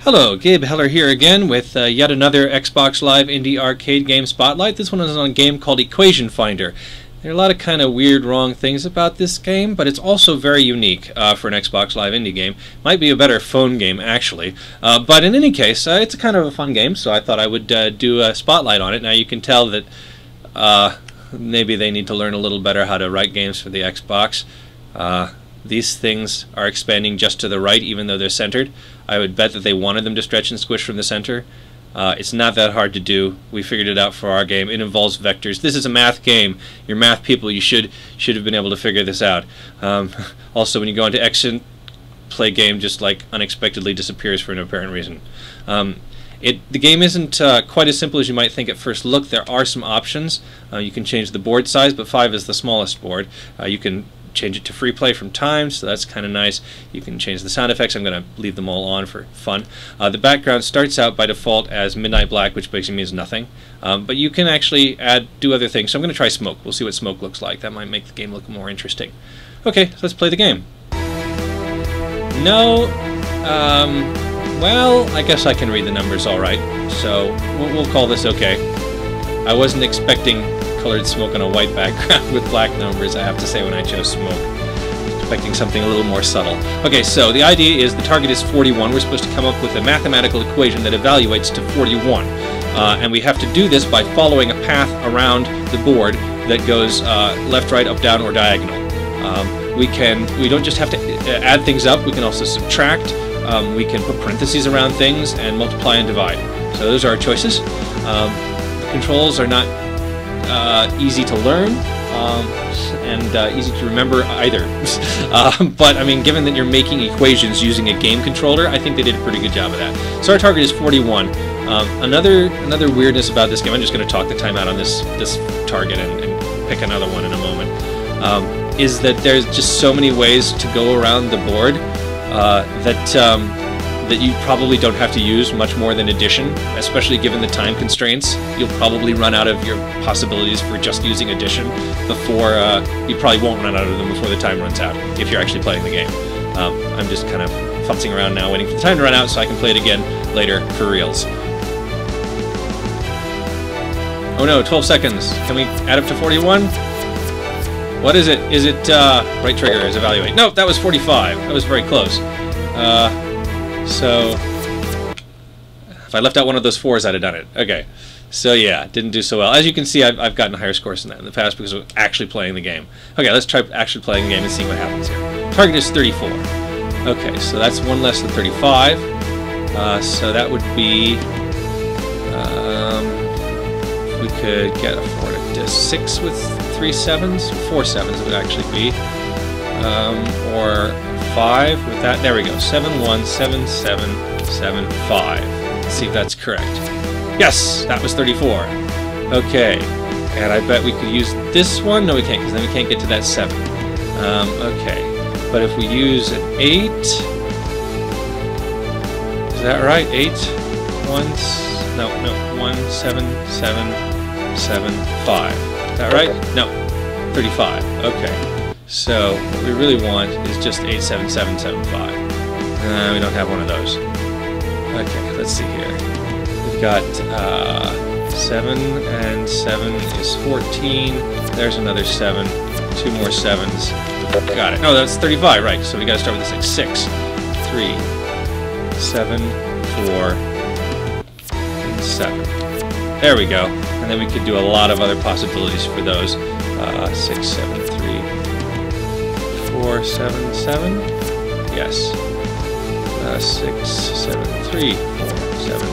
Hello, Gabe Heller here again with yet another Xbox Live Indie Arcade Game Spotlight. This one is on a game called Equation Finder. There are a lot of kind of weird, wrong things about this game, but it's also very unique for an Xbox Live Indie game. Might be a better phone game, actually. But in any case, it's a kind of a fun game, so I thought I would do a spotlight on it. Now you can tell that maybe they need to learn a little better how to write games for the Xbox. These things are expanding just to the right, even though they're centered. I would bet that they wanted them to stretch and squish from the center. It's not that hard to do. We figured it out for our game. It involves vectors. This is a math game. You're math people. You should have been able to figure this out. Also, when you go into Exit, play game just like unexpectedly disappears for no apparent reason. The game isn't quite as simple as you might think at first look. There are some options. You can change the board size, but 5 is the smallest board. You can change it to free play from time, so that's kind of nice. You can change the sound effects. I'm going to leave them all on for fun. The background starts out by default as midnight black, which basically means nothing. But you can actually do other things. So I'm going to try smoke. We'll see what smoke looks like. That might make the game look more interesting. Okay, so let's play the game. No, well, I guess I can read the numbers all right. So we'll call this okay. I wasn't expecting colored smoke on a white background with black numbers, I have to say, when I chose smoke. Expecting something a little more subtle. Okay, so the idea is the target is 41. We're supposed to come up with a mathematical equation that evaluates to 41. And we have to do this by following a path around the board that goes left, right, up, down, or diagonal. We don't just have to add things up, we can also subtract. We can put parentheses around things and multiply and divide. So those are our choices. The controls are not easy to learn and easy to remember either. But I mean, given that you're making equations using a game controller, I think they did a pretty good job of that. So our target is 41. Another weirdness about this game, I'm just going to talk the time out on this target and pick another one in a moment, is that there's just so many ways to go around the board that you probably don't have to use much more than addition, especially given the time constraints. You'll probably run out of your possibilities for just using addition before, you probably won't run out of them before the time runs out, if you're actually playing the game. I'm just kind of futzing around now, waiting for the time to run out so I can play it again later for reals. Oh no, 12 seconds. Can we add up to 41? What is it? Is it, right trigger is evaluate. No, that was 45. That was very close. So, if I left out one of those 4s, I'd have done it. Okay. So yeah, didn't do so well. As you can see, I've gotten higher scores than that in the past because of actually playing the game. Okay, let's try actually playing the game and see what happens here. Target is 34. Okay, so that's one less than 35. So that would be, we could get a 6 with 3 7s, 4 7s would actually be, or 5 with that. There we go. 7 1 7 7 7 5. Let's see if that's correct. Yes, that was 34. Okay, and I bet we could use this one. No, we can't, because then we can't get to that 7. Okay, but if we use an 8, is that right? 8 1 7 7 7 5. Is that right? No, 35. Okay. So what we really want is just 87775. We don't have one of those. Okay, let's see here. We've got 7 and 7 is 14. There's another 7. 2 more 7s. Got it. Oh, that's 35, right? So we got to start with this thing. 6, 3, 7, 4, and 7. There we go. And then we could do a lot of other possibilities for those. 6, 7, 3. 4 7 7. Yes. 6 7 3 4 7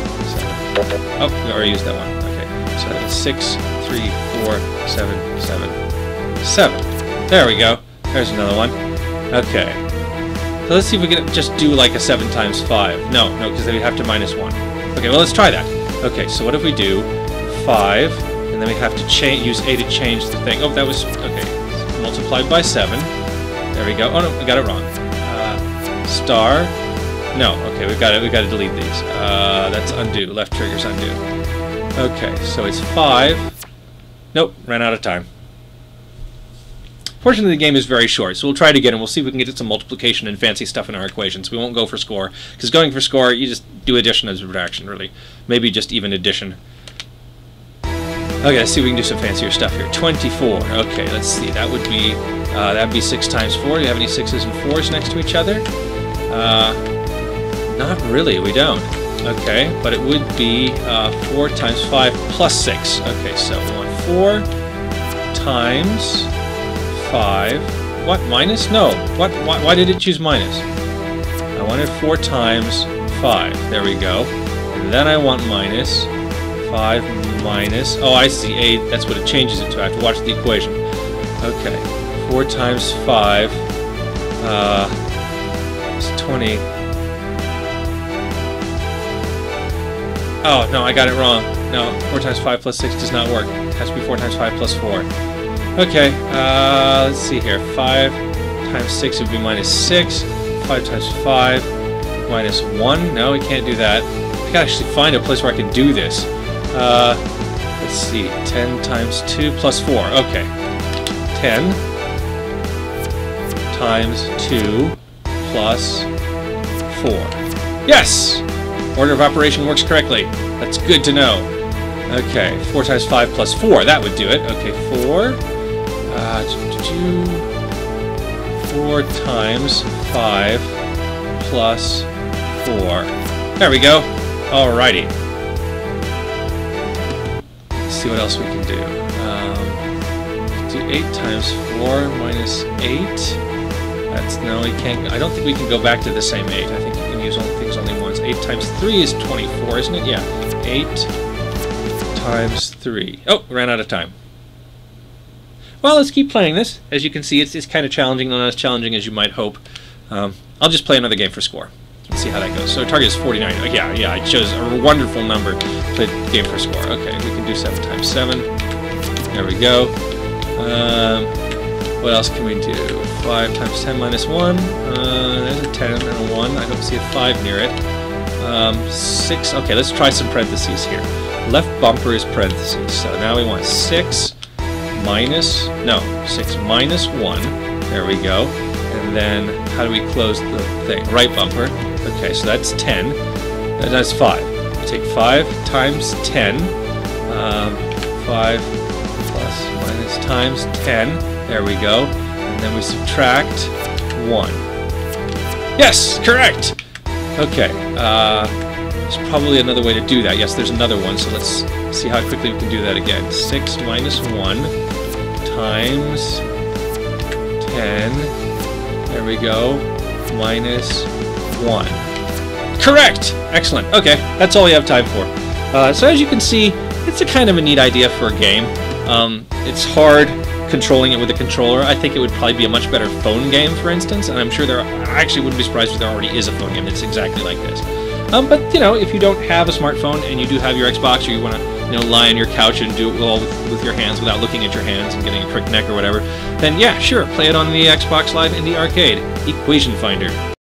7. Oh, we already used that one. Okay. So that's 6 3 4 7 7 7. There we go. There's another one. Okay. So let's see if we can just do like a 7 times 5. No, because then we have to minus 1. Okay, well let's try that. Okay, so what if we do 5, and then we have to use A to change the thing. Oh, that was okay. Multiplied by 7. There we go. Oh no, we got it wrong. Star. No, okay, we've got to delete these. That's undo. Left trigger's undo. Okay, so it's 5. Nope, ran out of time. Fortunately, the game is very short, so we'll try it again and we'll see if we can get some multiplication and fancy stuff in our equations. We won't go for score, because going for score, do addition as subtraction, really. Maybe just even addition. Okay, let's see if we can do some fancier stuff here. 24. Okay, let's see. That would be 6 times 4. Do you have any 6s and 4s next to each other? Not really, we don't. Okay, but it would be 4 times 5 plus 6. Okay, so we want 4 times 5. What, minus? No. What? Why did it choose minus? I wanted 4 times 5. There we go. And then I want minus 5 minus... Oh, I see. 8. That's what it changes it to. I have to watch the equation. Okay. 4 times 5. It's 20. Oh, no, I got it wrong. No, 4 times 5 plus 6 does not work. It has to be 4 times 5 plus 4. Okay, let's see here. 5 times 6 would be minus 6. 5 times 5 minus 1. No, we can't do that. I gotta actually find a place where I can do this. Let's see. 10 times 2 plus 4. Okay. 10 times 2 plus 4. Yes! Order of operation works correctly. That's good to know. Okay, 4 times 5 plus 4. That would do it. Okay, 4. 4 times 5 plus 4. There we go. Alrighty. Let's see what else we can do. Do 8 times 4 minus 8. That's, no, we can't. I don't think we can go back to the same 8. I think you can use things only once. 8 times 3 is 24, isn't it? Yeah. 8 times 3. Oh, ran out of time. Well, let's keep playing this. As you can see, it's kind of challenging, not as challenging as you might hope. I'll just play another game for score. Let's see how that goes. So our target is 49. Yeah, I chose a wonderful number to play the game for score. Okay, we can do 7 times 7. There we go. What else can we do? 5 times 10 minus 1. There's a 10 and a 1. I don't see a 5 near it. 6. Okay, let's try some parentheses here. Left bumper is parentheses. So now we want 6 minus 1. There we go. And then how do we close the thing? Right bumper. Okay, so that's 10. That's 5. We take 5 times 10. 5 plus minus times 10. There we go. And then we subtract 1. Yes! Correct! Okay. There's probably another way to do that. Yes, there's another one. So let's see how quickly we can do that again. 6 minus 1 times 10. There we go. Minus 1. Correct! Excellent. Okay, that's all we have time for. So as you can see, it's a kind of a neat idea for a game. It's hard controlling it with a controller. I think it would probably be a much better phone game, for instance, and I'm sure I actually wouldn't be surprised if there already is a phone game that's exactly like this. But, you know, if you don't have a smartphone and you do have your Xbox, or you want to, you know, lie on your couch and do it all with your hands without looking at your hands and getting a crick neck or whatever, then yeah, sure, play it on the Xbox Live in the arcade. Equation Finder.